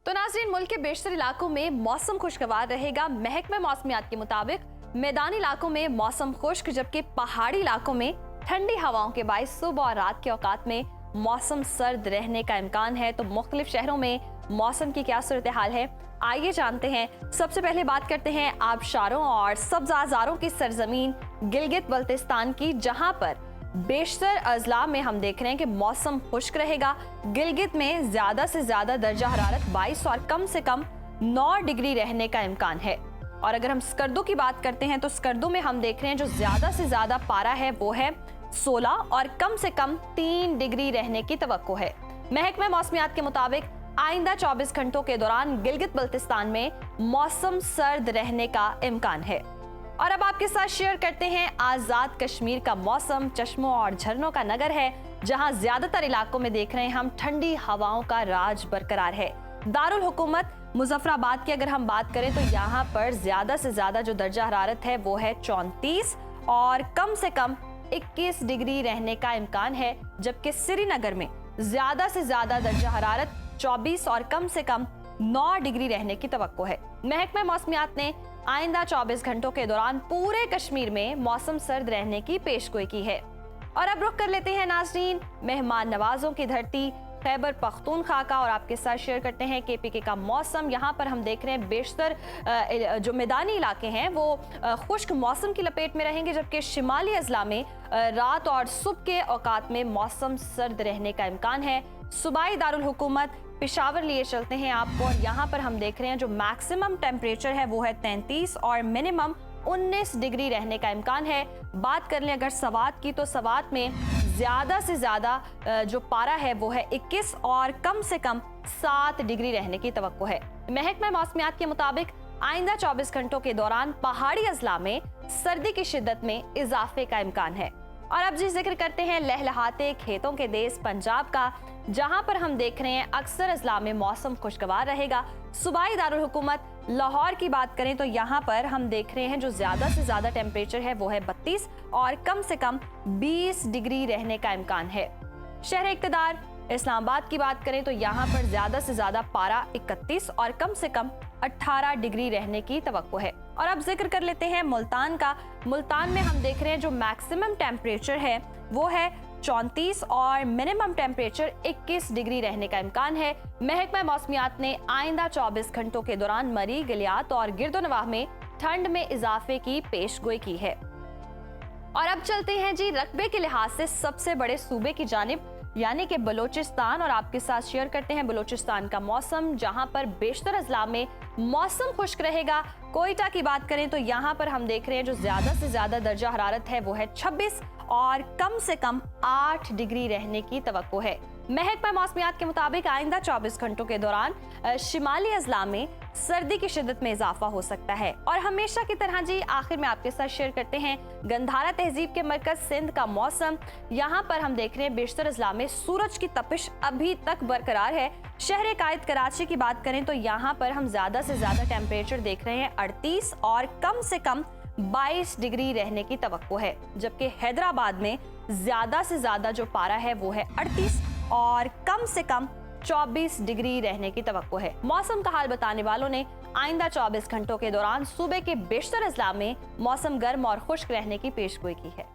तो नाज़रीन, मुल्क के बेशतर इलाकों में मौसम खुशगवार रहेगा। महकमे मौसमियात के मुताबिक मैदानी इलाकों में मौसम खुश्क, जबकि पहाड़ी इलाकों में ठंडी हवाओं के बाइस सुबह और रात के औकात में मौसम सर्द रहने का इम्कान है। तो मुख्तलिफ शहरों में मौसम की क्या सूरत हाल है, आइए जानते हैं। सबसे पहले बात करते हैं आबशारों और सब्जाजारों की सरजमीन गिलगित बल्तिस्तान की, जहां पर बेशतर अजला में हम देख रहे हैं कि मौसम खुश्क रहेगा। गिलगित में ज्यादा से ज्यादा दर्जा हरारत 22 और कम से कम 9 डिग्री रहने का इम्कान है। और अगर हम स्कर्दो की बात करते हैं तो स्कर्दो में हम देख रहे हैं जो ज्यादा से ज्यादा पारा है वो है 16 और कम से कम 3 डिग्री रहने की तवक्को है। महकमे मौसमियात के मुताबिक आइंदा 24 घंटों के दौरान गिलगित बल्तिस्तान में मौसम सर्द रहने का इम्कान है। और अब आपके साथ शेयर करते हैं आजाद कश्मीर का मौसम। चश्मों और झरनों का नगर है, जहां ज्यादातर इलाकों में देख रहे हैं हम ठंडी हवाओं का राज बरकरार है। दारुल हुकूमत मुजफ्फराबाद की अगर हम बात करें तो यहाँ पर ज्यादा से ज्यादा जो दर्जा हरारत है वो है 34 और कम से कम 21 डिग्री रहने का इम्कान है, जबकि श्रीनगर में ज्यादा से ज्यादा दर्जा हरारत 24 और कम से कम 9 डिग्री रहने की तवक्को है। महकमा मौसमियात ने आइंदा 24 घंटों के दौरान पूरे कश्मीर में मौसम सर्द रहने की पेशगोई की है। और अब रुख कर लेते हैं नाज़रीन मेहमान नवाजों की धरती खैबर पख्तूनख्वा का, और आपके साथ शेयर करते हैं केपीके का मौसम। यहाँ पर हम देख रहे हैं बेशतर जो मैदानी इलाके हैं वो खुश्क मौसम की लपेट में रहेंगे, जबकि शिमाली अजला में रात और सुबह के औकात में मौसम सर्द रहने का इम्कान है। सूबाई दारुल हुकूमत पेशावर लिए चलते हैं आपको, और यहाँ पर हम देख रहे हैं जो मैक्सिमम टेम्परेचर है वो है 33 और मिनिमम 19 डिग्री रहने का इम्कान है। बात कर लें अगर सवात की, तो सवात में ज्यादा से ज्यादा जो पारा है वो है 21 और कम से कम 7 डिग्री रहने की तवक्को है। महकमा मौसमियात के मुताबिक आइंदा 24 घंटों के दौरान पहाड़ी अजला में सर्दी की शिद्दत में इजाफे का इम्कान है। और अब जी जिक्र करते हैं लहलहाते खेतों के देश पंजाब का, जहां पर हम देख रहे हैं अक्सर अजला में मौसम खुशगवार रहेगा। सूबाई दारुल हुकूमत लाहौर की बात करें तो यहाँ पर हम देख रहे हैं जो ज्यादा से ज्यादा टेम्परेचर है वो है 32 और कम से कम 20 डिग्री रहने का इम्कान है। शहर इक्तदार इस्लामाबाद की बात करें तो यहाँ पर ज्यादा से ज्यादा पारा 31 और कम से कम 18 डिग्री रहने की तवक्को है। और अब जिक्र कर लेते हैं मुल्तान का। मुल्तान में हम देख रहे हैं जो मैक्सिमम टेम्परेचर है वो है 34 और मिनिमम टेम्परेचर 21 डिग्री रहने का इम्कान है। महकमा मौसमियात ने आइंदा 24 घंटों के दौरान मरी, गलियात और गिरदोनवाह में ठंड में इजाफे की पेशगोई की है। और अब चलते हैं जी रकबे के लिहाज से सबसे बड़े सूबे की जानिब, यानी कि बलोचिस्तान, और आपके साथ शेयर करते हैं बलोचिस्तान का मौसम, जहां पर बेशतर अजला में मौसम खुश्क रहेगा। कोयटा की बात करें तो यहाँ पर हम देख रहे हैं जो ज्यादा से ज्यादा दर्जा हरारत है वो है 26 और कम से कम 8 डिग्री रहने की तवक्को है। महकमा मौसमियात के मुताबिक आइंदा 24 घंटों के दौरान शिमाली अजला में सर्दी की शिद्दत में इजाफा हो सकता है। और हमेशा की तरह जी आखिर में आपके साथ शेयर करते हैं गंधारा तहजीब के मरकज सिंध का मौसम। यहाँ पर हम देख रहे हैं बेशतर अजला में सूरज की तपिश अभी तक बरकरार है। शहर कायद कराची की बात करें तो यहाँ पर हम ज्यादा से ज्यादा टेम्परेचर देख रहे हैं 38 और कम से कम 22 डिग्री रहने की तवक्को है, जबकि हैदराबाद में ज्यादा से ज्यादा जो पारा है वो है 38 और कम से कम 24 डिग्री रहने की तवक्को है। मौसम का हाल बताने वालों ने आइंदा 24 घंटों के दौरान सूबे के बेशतर अजला में मौसम गर्म और खुश्क रहने की पेशगोई की है।